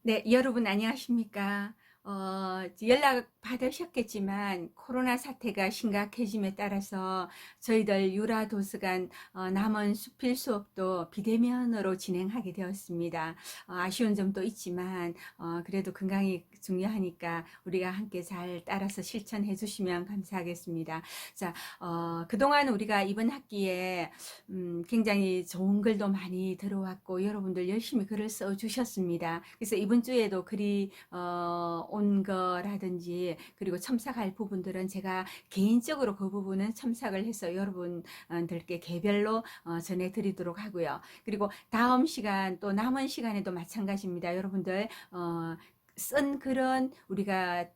네, 여러분 안녕하십니까? 연락 받으셨겠지만 코로나 사태가 심각해짐에 따라서 저희들 유라도서관 남원 수필 수업도 비대면으로 진행하게 되었습니다. 아쉬운 점도 있지만 그래도 건강이 중요하니까 우리가 함께 잘 따라서 실천해 주시면 감사하겠습니다. 자, 그동안 우리가 이번 학기에 굉장히 좋은 글도 많이 들어왔고 여러분들 열심히 글을 써주셨습니다. 그래서 이번 주에도 글이 온 거라든지 그리고 첨삭할 부분들은 제가 개인적으로 그 부분은 첨삭을 해서 여러분들께 개별로 전해드리도록 하고요. 그리고 다음 시간 또 남은 시간에도 마찬가지입니다. 여러분들 쓴 글은 우리가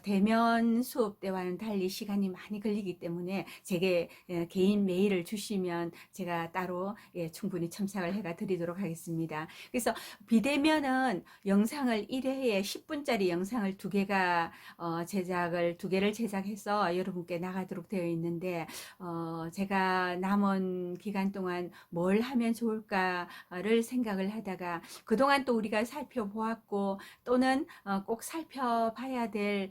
대면 수업 때와는 달리 시간이 많이 걸리기 때문에 제게 개인 메일을 주시면 제가 따로 충분히 첨삭을 해가 드리도록 하겠습니다. 그래서 비대면은 영상을 1회에 10분짜리 영상을 두 개를 제작해서 여러분께 나가도록 되어 있는데 제가 남은 기간 동안 뭘 하면 좋을까를 생각을 하다가 그동안 또 우리가 살펴보았고 또는 꼭 살펴봐야 될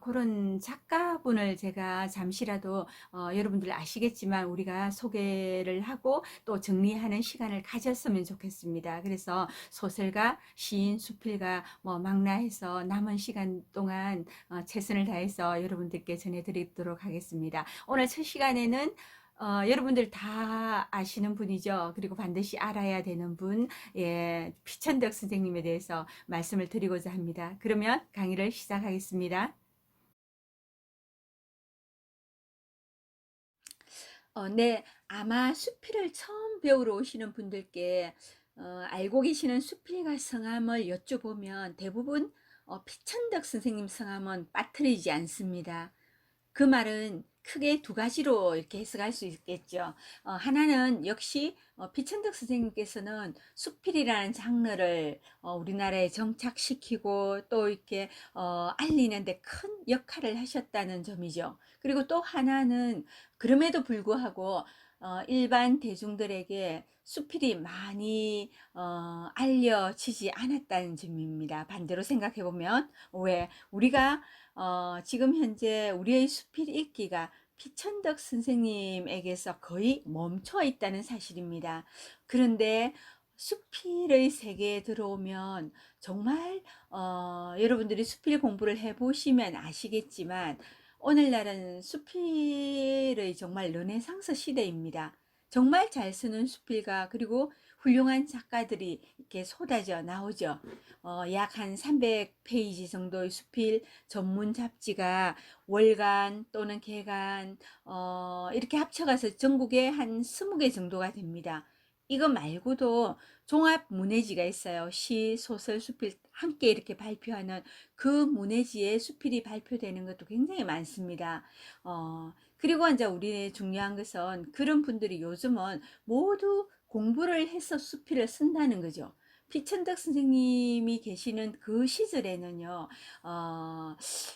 그런 작가분을 제가 잠시라도 여러분들 아시겠지만 우리가 소개를 하고 또 정리하는 시간을 가졌으면 좋겠습니다. 그래서 소설가, 시인, 수필가 뭐 망라해서 남은 시간 동안 최선을 다해서 여러분들께 전해드리도록 하겠습니다. 오늘 첫 시간에는 여러분들 다 아시는 분이죠. 그리고 반드시 알아야 되는 분, 피천덕 선생님에 대해서 말씀을 드리고자 합니다. 그러면 강의를 시작하겠습니다. 네, 아마 수필을 처음 배우러 오시는 분들께 알고 계시는 수필가 성함을 여쭤보면 대부분 피천덕 선생님 성함은 빠뜨리지 않습니다. 그 말은 크게 두 가지로 이렇게 해석할 수 있겠죠. 하나는 역시 피천덕 선생님께서는 수필이라는 장르를 우리나라에 정착시키고 또 이렇게 알리는데 큰 역할을 하셨다는 점이죠. 그리고 또 하나는 그럼에도 불구하고 일반 대중들에게 수필이 많이 알려지지 않았다는 점입니다. 반대로 생각해 보면 왜 우리가 지금 현재 우리의 수필 읽기가 피천덕 선생님에게서 거의 멈춰 있다는 사실입니다. 그런데 수필의 세계에 들어오면 정말 여러분들이 수필 공부를 해보시면 아시겠지만 오늘날은 수필의 정말 르네상스 시대입니다. 정말 잘 쓰는 수필가 그리고 훌륭한 작가들이 이렇게 쏟아져 나오죠. 약 한 300페이지 정도의 수필 전문 잡지가 월간 또는 개간 이렇게 합쳐가서 전국에 한 20개 정도가 됩니다. 이거 말고도 종합 문해지가 있어요. 시, 소설, 수필 함께 이렇게 발표하는 그 문해지에 수필이 발표되는 것도 굉장히 많습니다. 그리고 이제 우리 중요한 것은 그런 분들이 요즘은 모두 공부를 해서 수필을 쓴다는 거죠. 피천덕 선생님이 계시는 그 시절에는요,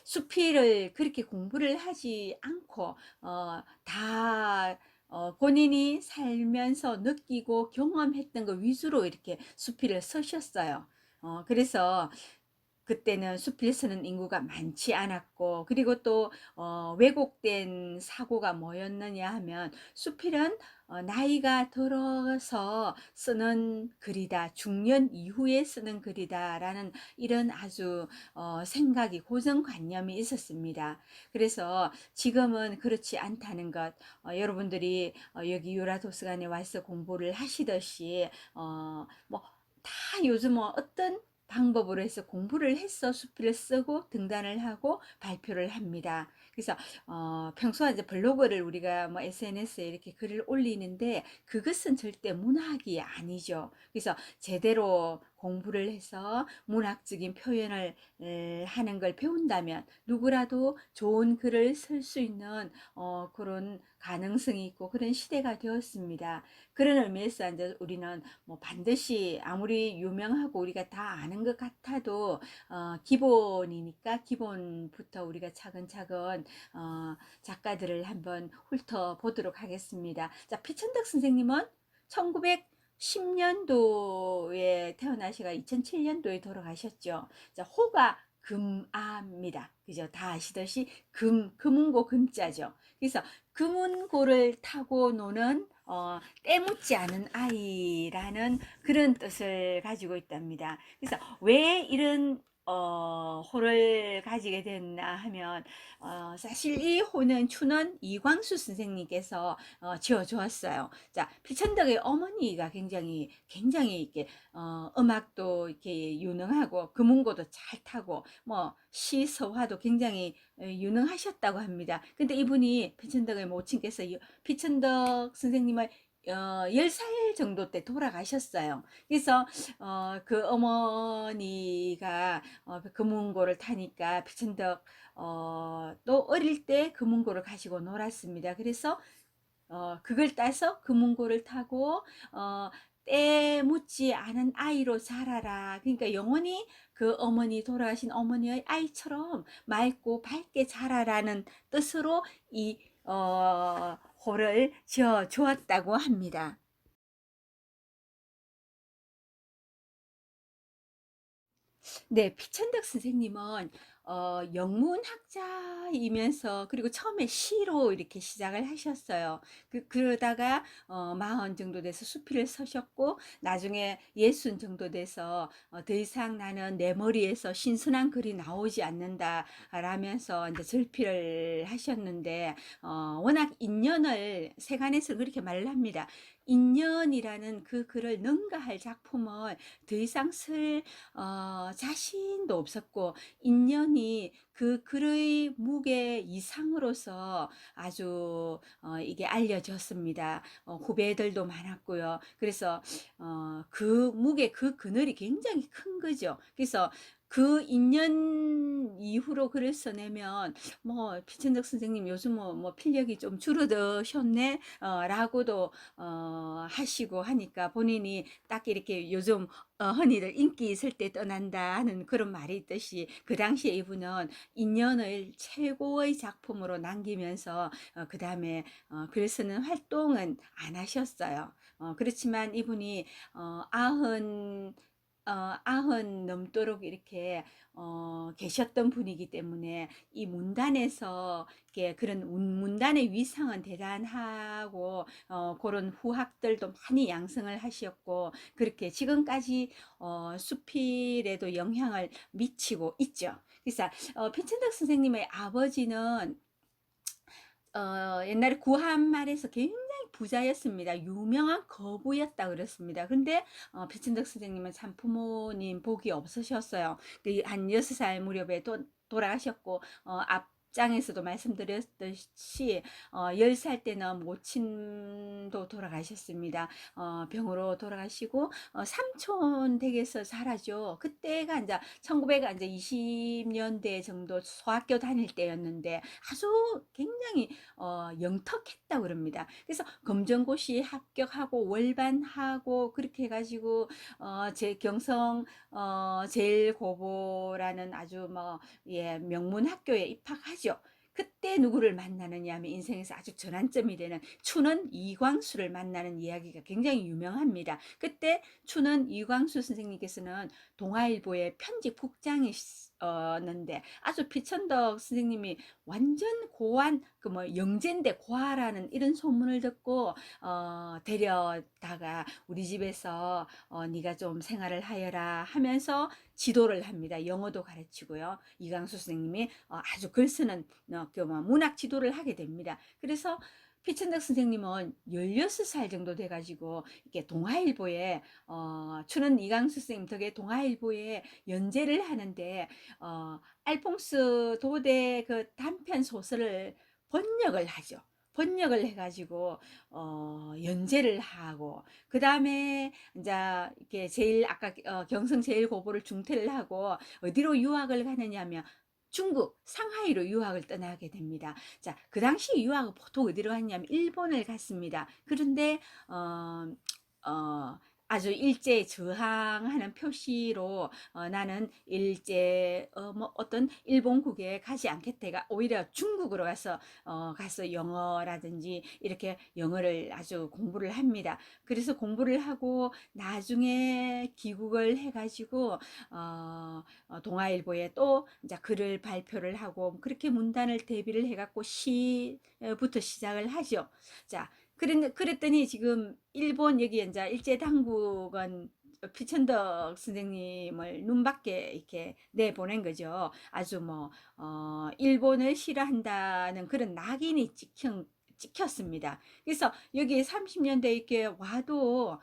수필을 그렇게 공부를 하지 않고, 다, 본인이 살면서 느끼고 경험했던 거 위주로 이렇게 수필을 쓰셨어요. 그래서 그때는 수필 쓰는 인구가 많지 않았고, 그리고 또 왜곡된 사고가 뭐였느냐 하면 수필은 나이가 들어서 쓰는 글이다, 중년 이후에 쓰는 글이다라는 이런 아주 생각이 고정관념이 있었습니다. 그래서 지금은 그렇지 않다는 것, 여러분들이 여기 유라도서관에 와서 공부를 하시듯이 뭐 다 요즘은 어떤 방법으로 해서 공부를 해서 수필을 쓰고 등단을 하고 발표를 합니다. 그래서 평소에 이제 블로그를 우리가 뭐 SNS에 이렇게 글을 올리는데 그것은 절대 문학이 아니죠. 그래서 제대로 공부를 해서 문학적인 표현을 하는 걸 배운다면 누구라도 좋은 글을 쓸 수 있는 그런 가능성이 있고 그런 시대가 되었습니다. 그런 의미에서 이제 우리는 뭐 반드시 아무리 유명하고 우리가 다 아는 것 같아도 기본이니까 기본부터 우리가 차근차근 작가들을 한번 훑어보도록 하겠습니다. 자, 피천덕 선생님은 2010년도에 태어나시가 2007년도에 돌아가셨죠. 자, 호가 금아입니다. 그죠? 다 아시듯이 금은고 금자죠. 그래서 금은고를 타고 노는 때묻지 않은 아이라는 그런 뜻을 가지고 있답니다. 그래서 왜 이런 호를 가지게 됐나 하면 사실 이 호는 추는 이광수 선생님께서 지어 주었어요. 자, 피천덕의 어머니가 굉장히 이렇게 음악도 이렇게 유능하고 금은고도 잘 타고 뭐 시서화도 굉장히 유능하셨다고 합니다. 근데 이분이 피천덕의 모친께서 피천덕 선생님을 10살 정도 때 돌아가셨어요. 그래서 그 어머니가 금은고를 타니까 피천덕 또 어릴 때 금은고를 가지고 놀았습니다. 그래서 그걸 따서 금은고를 타고 때 묻지 않은 아이로 자라라. 그러니까 영원히 그 어머니 돌아가신 어머니의 아이처럼 맑고 밝게 자라라는 뜻으로 이 호를 지어 주었다고 합니다. 네, 피천덕 선생님은 영문학자이면서 그리고 처음에 시로 이렇게 시작을 하셨어요. 그러다가 마흔 정도 돼서 수필을 서셨고 나중에 예순 정도 돼서 더 이상 나는 내 머리에서 신선한 글이 나오지 않는다 라면서 이제 절필을 하셨는데 워낙 인연을 세간에서 그렇게 말을 합니다. 인연이라는 그 글을 능가할 작품을 더 이상 쓸 자신도 없었고 인연이 그 글의 무게 이상으로서 아주 이게 알려졌습니다. 후배들도 많았고요. 그래서 그 무게 그 그늘이 굉장히 큰 거죠. 그래서 그 인연 이후로 글을 써내면 뭐 피천덕 선생님 요즘 뭐 필력이 좀 줄어드셨네 라고도 하시고 하니까 본인이 딱 이렇게 요즘 흔히들 인기 있을 때 떠난다 하는 그런 말이 있듯이 그 당시에 이분은 인연을 최고의 작품으로 남기면서 그 다음에 글 쓰는 활동은 안 하셨어요. 그렇지만 이분이 아흔 아흔 넘도록 이렇게 계셨던 분이기 때문에 이 문단에서 이렇게 그런 문단의 위상은 대단하고 그런 후학들도 많이 양성을 하셨고 그렇게 지금까지 수필에도 영향을 미치고 있죠. 그래서 편천덕 선생님의 아버지는 옛날에 구한말에서 굉장히 부자였습니다. 유명한 거부였다 그랬습니다. 근데 배천덕 선생님은 참 부모님 복이 없으셨어요. 한 6살 무렵에 돌아가셨고 앞장에서도 말씀드렸듯이 10살 때는 모친도 돌아가셨습니다. 병으로 돌아가시고 삼촌 댁에서 자라죠. 그때가 이제 1920년대 정도 소학교 다닐 때였는데 아주 굉장히 영턱했다고 그럽니다. 그래서 검정고시 합격하고 월반하고 그렇게 해가지고 제 경성 제일고보라는 아주 뭐 예, 명문 학교에 입학하죠. 그때 누구를 만나느냐 하면 인생에서 아주 전환점이 되는 추는 이광수를 만나는 이야기가 굉장히 유명합니다. 그때 추는 이광수 선생님께서는 동아일보의 편집국장이었는데 아주 피천덕 선생님이 완전 고한 그 뭐 영재인데 고아라는 이런 소문을 듣고 데려다가 우리 집에서 네가 좀 생활을 하여라 하면서 지도를 합니다. 영어도 가르치고요. 이광수 선생님이 아주 글 쓰는 그뭐 문학 지도를 하게 됩니다. 그래서 피천덕 선생님은 16살 정도 돼가지고 이렇게 동아일보에 추는 이광수 선생님 덕에 동아일보에 연재를 하는데 알퐁스 도대 그 단편 소설을 번역을 하죠. 번역을 해가지고 연재를 하고 그 다음에 이제 이렇게 제일 아까 경성 제일고보를 중퇴를 하고 어디로 유학을 가느냐면 중국 상하이로 유학을 떠나게 됩니다. 자, 그 당시 유학을 보통 어디로 갔냐면 일본을 갔습니다. 그런데 어, 어, 아주 일제에 저항하는 표시로 나는 일제 뭐 어떤 일본국에 가지 않겠다가 오히려 중국으로 가서 영어라든지 이렇게 영어를 아주 공부를 합니다. 그래서 공부를 하고 나중에 귀국을 해가지고 동아일보에 또 이제 글을 발표를 하고 그렇게 문단을 대비를 해갖고 시부터 시작을 하죠. 자, 그랬더니 지금 일본 여기 이제 일제당국은 피천덕 선생님을 눈밖에 이렇게 내보낸 거죠. 아주 뭐, 일본을 싫어한다는 그런 낙인이 찍혔습니다. 그래서 여기 30년대 이렇게 와도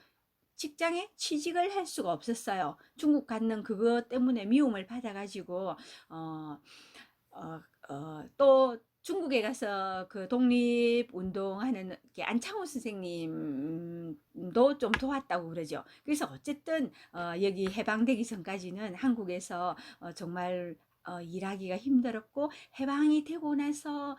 직장에 취직을 할 수가 없었어요. 중국 갖는 그것 때문에 미움을 받아가지고, 어, 또 중국에 가서 그 독립운동하는 안창호 선생님도 좀 도왔다고 그러죠. 그래서 어쨌든 여기 해방되기 전까지는 한국에서 정말 일하기가 힘들었고 해방이 되고 나서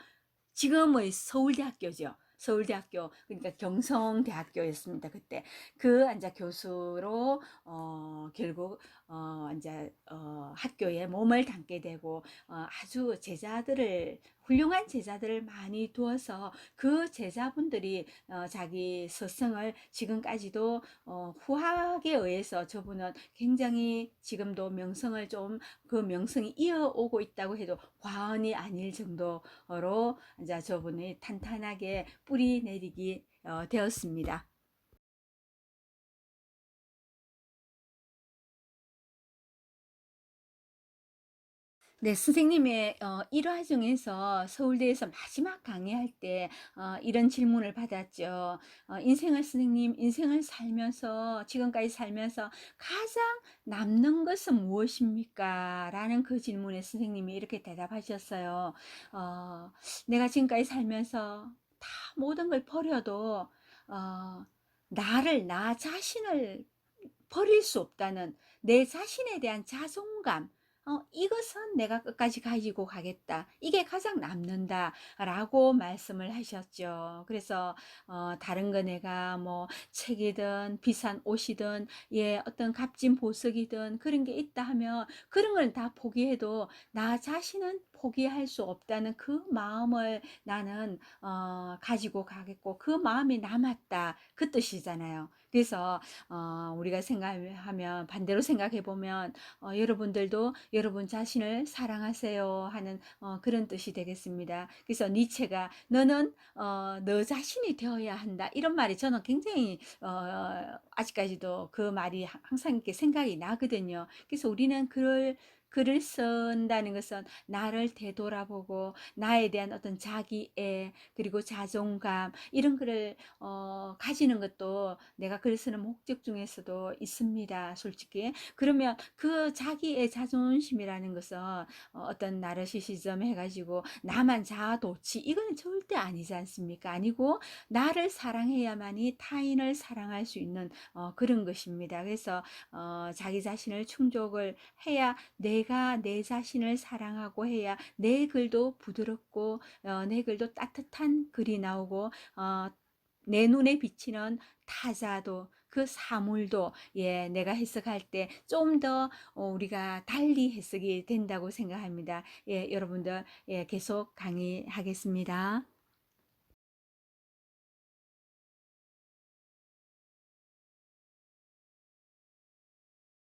지금의 서울대학교죠. 서울대학교 그러니까 경성대학교였습니다. 그때 그 이제 교수로 결국 이제 학교에 몸을 담게 되고 아주 제자들을 훌륭한 제자들을 많이 두어서 그 제자분들이 자기 스승을 지금까지도 후학에 의해서 저분은 굉장히 지금도 명성을 좀 그 명성이 이어오고 있다고 해도 과언이 아닐 정도로 이제 저분이 탄탄하게 뿌리 내리기 되었습니다. 네, 선생님의 일화 중에서 서울대에서 마지막 강의할 때 이런 질문을 받았죠. 인생을 살면서 지금까지 살면서 가장 남는 것은 무엇입니까? 라는 그 질문에 선생님이 이렇게 대답하셨어요. 어, 내가 지금까지 살면서 다 모든 걸 버려도 어, 나 자신을 버릴 수 없다는 내 자신에 대한 자존감, 이것은 내가 끝까지 가지고 가겠다. 이게 가장 남는다. 라고 말씀을 하셨죠. 그래서, 다른 거 내가 뭐 책이든 비싼 옷이든, 예, 어떤 값진 보석이든 그런 게 있다 하면 그런 걸 다 포기해도 나 자신은 포기할 수 없다는 그 마음을 나는, 가지고 가겠고 그 마음이 남았다. 그 뜻이잖아요. 그래서 우리가 생각하면 반대로 생각해 보면 여러분들도 여러분 자신을 사랑하세요 하는 그런 뜻이 되겠습니다. 그래서 니체가 너는 너 자신이 되어야 한다 이런 말이 저는 굉장히 아직까지도 그 말이 항상 이렇게 생각이 나거든요. 그래서 우리는 글을 쓴다는 것은 나를 되돌아보고 나에 대한 어떤 자기애 그리고 자존감 이런 거를 가지는 것도 내가 글 쓰는 목적 중에서도 있습니다. 솔직히. 그러면 그 자기의 자존심이라는 것은 어떤 나르시시즘 해가지고 나만 자아도취 이거는 절대 아니지 않습니까? 아니고 나를 사랑해야만이 타인을 사랑할 수 있는 그런 것입니다. 그래서 자기 자신을 충족을 해야 내가 내 자신을 사랑하고 해야 내 글도 부드럽고 내 글도 따뜻한 글이 나오고 내 눈에 비치는 타자도 그 사물도 예 내가 해석할 때 좀 더 우리가 달리 해석이 된다고 생각합니다. 예 여러분들 예 계속 강의하겠습니다.